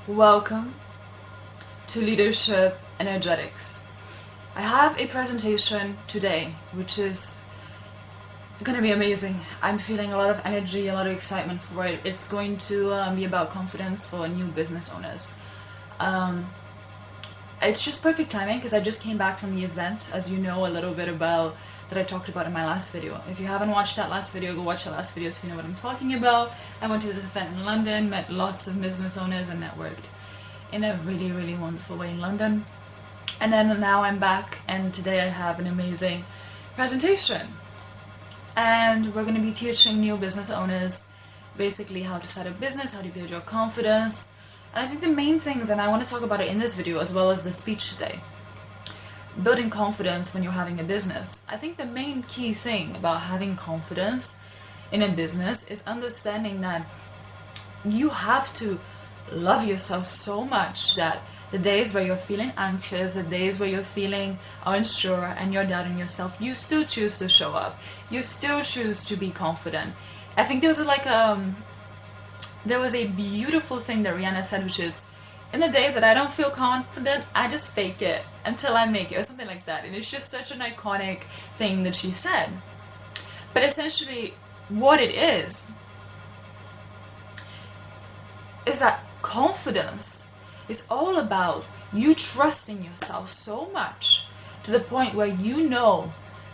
Welcome to Leadership Energetics. I have a presentation today which is gonna be amazing. I'm feeling a lot of energy, a lot of excitement for it. It's going to be about confidence for new business owners. It's just perfect timing because I just came back from the event, as you know, a little bit about that I talked about in my last video. If you haven't watched that last video, go watch the last video so you know what I'm talking about. I went to this event in London, met lots of business owners and networked in a really, really wonderful way in London. And then now I'm back and today I have an amazing presentation. And we're going to be teaching new business owners basically how to set up business, how to build your confidence. And I think the main things, and I want to talk about it in this video as well as the speech today, building confidence when you're having a business. I think the main key thing about having confidence in a business is understanding that you have to love yourself so much that the days where you're feeling anxious, the days where you're feeling unsure and you're doubting yourself, you still choose to show up. You still choose to be confident. I think there was a beautiful thing that Rihanna said, which is, in the days that I don't feel confident, I just fake it until I make it, or something like that. And it's just such an iconic thing that she said. But essentially, what it is that confidence is all about you trusting yourself so much to the point where you know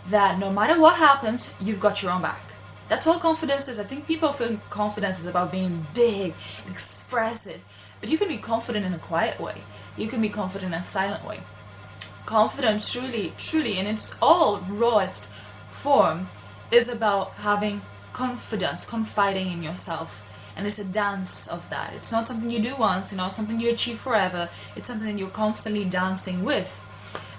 that no matter what happens, you've got your own back. That's all confidence is. I think people think confidence is about being big, expressive, but you can be confident in a quiet way. You can be confident in a silent way. Confidence truly, in its all rawest form, is about having confidence, confiding in yourself. And it's a dance of that. It's not something you do once, it's not something you achieve forever. It's something that you're constantly dancing with.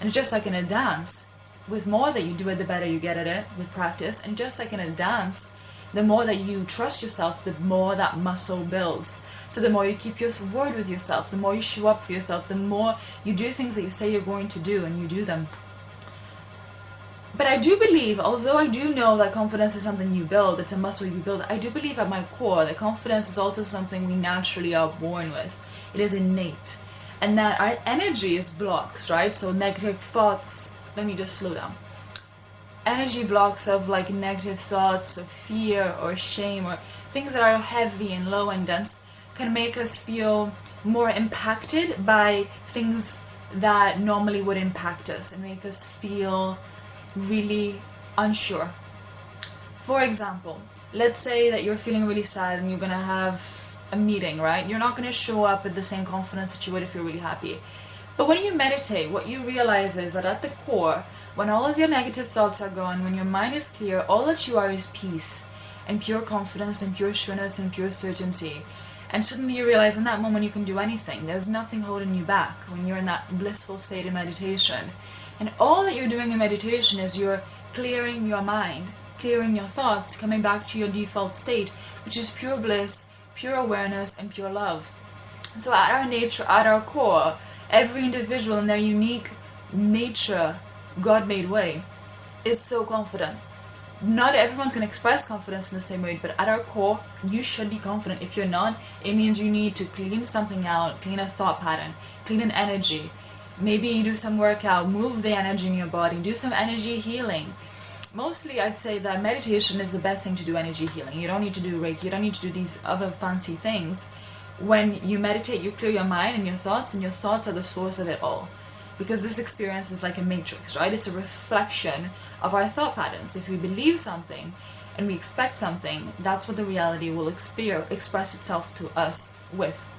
And just like in a dance, with more that you do it, the better you get at it with practice. And just like in a dance, the more that you trust yourself, the more that muscle builds. So the more you keep your word with yourself, the more you show up for yourself, the more you do things that you say you're going to do and you do them. But I do believe, although I do know that confidence is something you build, it's a muscle you build, I do believe at my core that confidence is also something we naturally are born with. It is innate. And that our energy is blocks, right? So negative thoughts, let me just slow down. Energy blocks of like negative thoughts of fear or shame or things that are heavy and low and dense can make us feel more impacted by things that normally would impact us and make us feel really unsure. For example, let's say that you're feeling really sad and you're gonna have a meeting, right? You're not gonna show up with the same confidence that you would if you're really happy. But when you meditate, what you realize is that at the core, when all of your negative thoughts are gone, when your mind is clear, all that you are is peace and pure confidence and pure sureness and pure certainty. And suddenly you realize in that moment you can do anything. There's nothing holding you back when you're in that blissful state of meditation. And all that you're doing in meditation is you're clearing your mind, clearing your thoughts, coming back to your default state, which is pure bliss, pure awareness, and pure love. So at our nature, at our core, every individual in their unique nature, God-made way, is so confident. Not everyone's going to express confidence in the same way, but at our core, you should be confident. If you're not, it means you need to clean something out, clean a thought pattern, clean an energy. Maybe you do some workout, move the energy in your body, do some energy healing. Mostly I'd say that meditation is the best thing to do energy healing. You don't need to do Reiki, you don't need to do these other fancy things. When you meditate, you clear your mind and your thoughts are the source of it all. Because this experience is like a matrix, right? It's a reflection of our thought patterns. If we believe something and we expect something, that's what the reality will express itself to us with.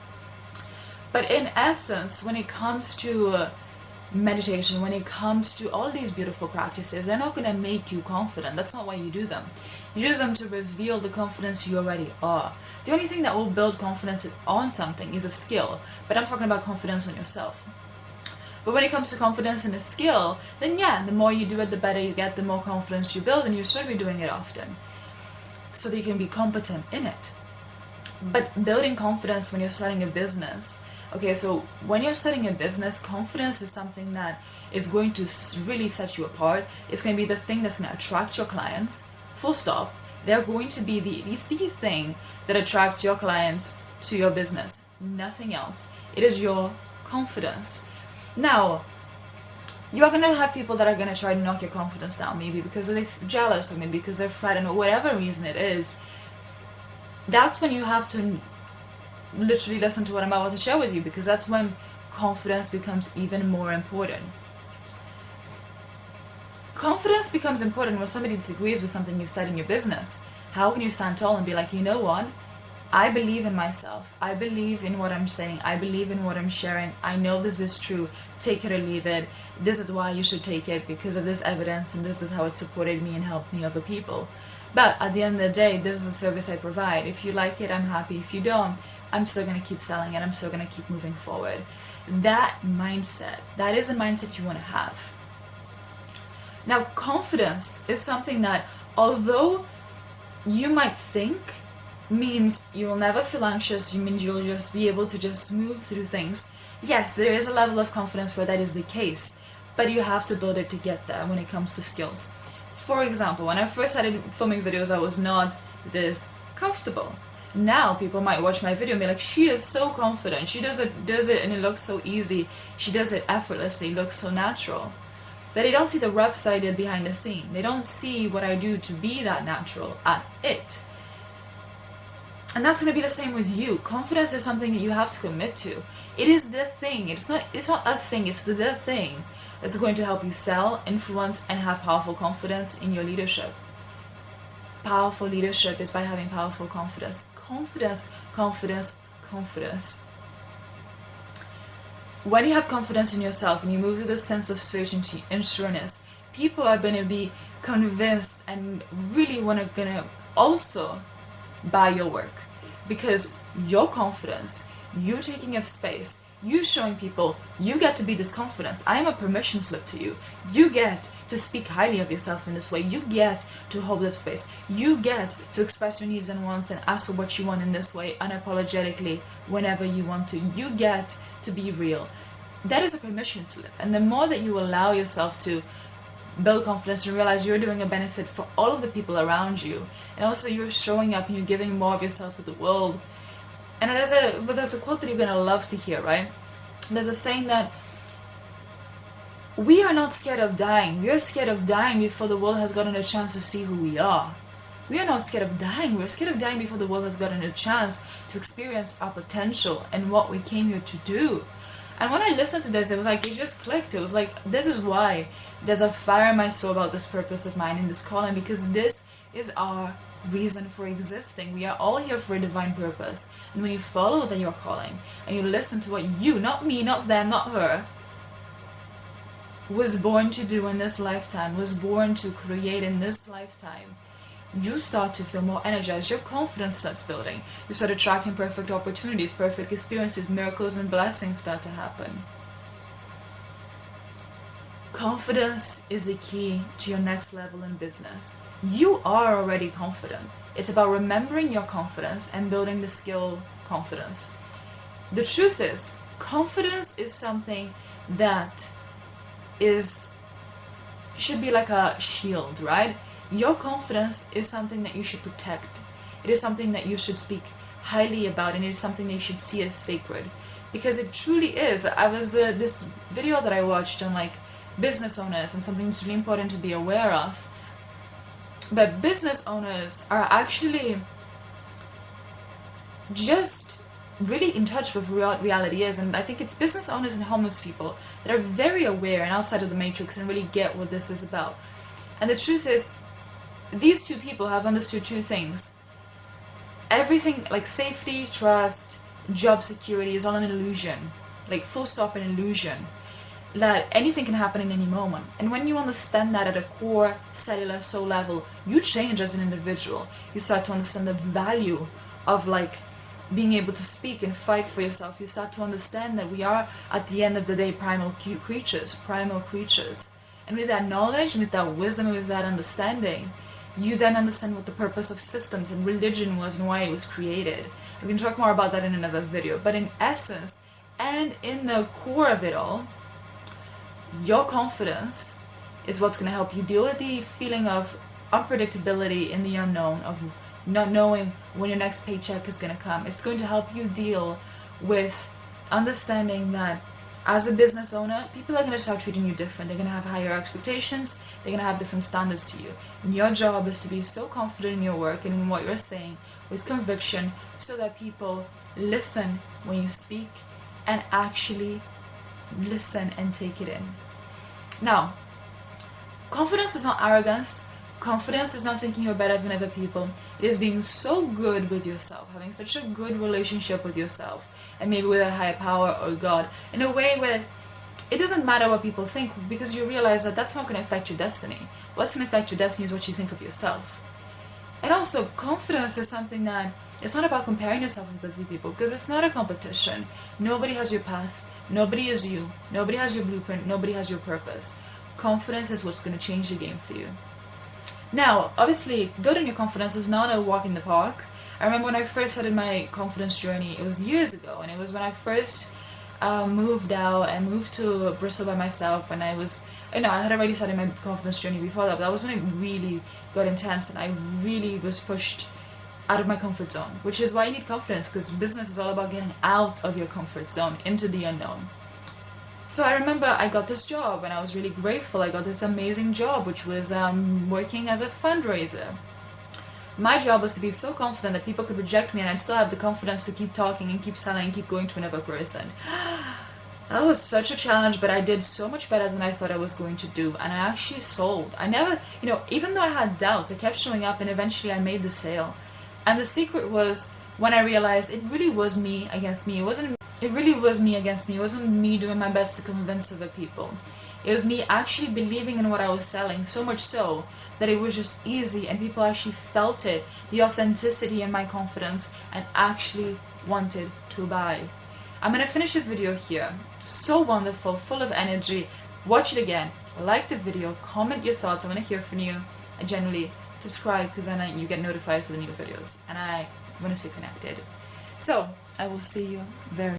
But in essence, when it comes to meditation, when it comes to all these beautiful practices, they're not going to make you confident. That's not why you do them. You do them to reveal the confidence you already are. The only thing that will build confidence on something is a skill. But I'm talking about confidence on yourself. But when it comes to confidence in a skill, then yeah, the more you do it, the better you get, the more confidence you build, and you should be doing it often so that you can be competent in it. But building confidence when you're starting a business, okay, so when you're starting a business, confidence is something that is going to really set you apart. It's going to be the thing that's going to attract your clients, full stop. They're going to be it's the thing that attracts your clients to your business. Nothing else. It is your confidence. Now, you are going to have people that are going to try to knock your confidence down, maybe because they're jealous, or maybe because they're frightened, or whatever reason it is. That's when you have to literally listen to what I'm about to share with you, because that's when confidence becomes even more important. Confidence becomes important when somebody disagrees with something you've said in your business. How can you stand tall and be like, you know what? I believe in myself. I believe in what I'm saying. I believe in what I'm sharing. I know this is true. Take it or leave it. This is why you should take it, because of this evidence, and this is how it supported me and helped me other people. But at the end of the day, this is a service I provide. If you like it, I'm happy. If you don't, I'm still going to keep selling it. I'm still going to keep moving forward. That mindset, that is a mindset you want to have. Now, confidence is something that, although you might think means you'll never feel anxious, you mean you'll just be able to just move through things. Yes, there is a level of confidence where that is the case, but you have to build it to get there when it comes to skills. For example, when I first started filming videos, I was not this comfortable. Now people might watch my video and be like, she is so confident, she does it and it looks so easy, she does it effortlessly, it looks so natural. But they don't see the reps that I did behind the scene. They don't see what I do to be that natural at it. And that's going to be the same with you. Confidence is something that you have to commit to. It is the thing. It's not a thing, it's the thing that's going to help you sell, influence, and have powerful confidence in your leadership. Powerful leadership is by having powerful confidence. Confidence, confidence, confidence. When you have confidence in yourself and you move with a sense of certainty and sureness, people are going to be convinced and really gonna also buy your work, because your confidence, you taking up space, you showing people you get to be this confidence. I am a permission slip to you. You get to speak highly of yourself in this way. You get to hold up space. You get to express your needs and wants and ask for what you want in this way unapologetically whenever you want to. You get to be real. That is a permission slip. And the more that you allow yourself to build confidence and realize you're doing a benefit for all of the people around you, and also you're showing up and you're giving more of yourself to the world. And there's a quote that you're going to love to hear, right? There's a saying that we are not scared of dying. We are scared of dying before the world has gotten a chance to see who we are. We are not scared of dying. We're scared of dying before the world has gotten a chance to experience our potential and what we came here to do. And when I listened to this, it was like, it just clicked. It was like, this is why there's a fire in my soul about this purpose of mine and this calling, because this is our reason for existing. We are all here for a divine purpose. And when you follow your calling and you listen to what you, not me, not them, not her, was born to do in this lifetime, was born to create in this lifetime, you start to feel more energized. Your confidence starts building. You start attracting perfect opportunities, perfect experiences, miracles and blessings start to happen. Confidence is the key to your next level in business. You are already confident. It's about remembering your confidence and building the skill confidence. The truth is, confidence is something that should be like a shield, right? Your confidence is something that you should protect. It is something that you should speak highly about, and it is something that you should see as sacred, because it truly is. I was this video that I watched on like business owners and something that's really important to be aware of. But business owners are actually just really in touch with what reality is, and I think it's business owners and homeless people that are very aware and outside of the matrix and really get what this is about. And the truth is, these two people have understood two things. Everything like safety, trust, job security is all an illusion, like full stop, an illusion, that anything can happen in any moment. And when you understand that at a core cellular soul level, you change as an individual. You start to understand the value of like being able to speak and fight for yourself. You start to understand that we are at the end of the day primal creatures. And with that knowledge, with that wisdom, with that understanding, you then understand what the purpose of systems and religion was and why it was created. We can talk more about that in another video. But in essence, and in the core of it all, your confidence is what's going to help you deal with the feeling of unpredictability in the unknown, of not knowing when your next paycheck is going to come. It's going to help you deal with understanding that as a business owner, people are going to start treating you different. They're going to have higher expectations. They're going to have different standards to you. And your job is to be so confident in your work and in what you're saying with conviction so that people listen when you speak and actually listen and take it in. Now, confidence is not arrogance. Confidence is not thinking you're better than other people. It is being so good with yourself, having such a good relationship with yourself, and maybe with a higher power or God, in a way where it doesn't matter what people think, because you realize that that's not going to affect your destiny. What's going to affect your destiny is what you think of yourself. And also, confidence is something that it's not about comparing yourself with other people, because it's not a competition. Nobody has your path. Nobody is you. Nobody has your blueprint. Nobody has your purpose. Confidence is what's going to change the game for you. Now, obviously, building your confidence is not a walk in the park. I remember when I first started my confidence journey, it was years ago, and it was when I first moved out and moved to Bristol by myself, and I had already started my confidence journey before that, but that was when it really got intense, and I really was pushed out of my comfort zone, which is why you need confidence, because business is all about getting out of your comfort zone into the unknown. So I remember I got this job and I was really grateful. I got this amazing job, which was working as a fundraiser. My job was to be so confident that people could reject me and I'd still have the confidence to keep talking and keep selling and keep going to another person. That was such a challenge, but I did so much better than I thought I was going to do, and I actually sold. I never, even though I had doubts, I kept showing up and eventually I made the sale. And the secret was when I realized it really was me against me. It really was me against me. It wasn't me doing my best to convince other people. It was me actually believing in what I was selling, so much so that it was just easy and people actually felt it, the authenticity in my confidence, and actually wanted to buy. I'm going to finish the video here. So wonderful, full of energy. Watch it again. Like the video, comment your thoughts. I want to hear from you. And generally, subscribe, because then you get notified for the new videos. And I want to stay connected. So, I will see you very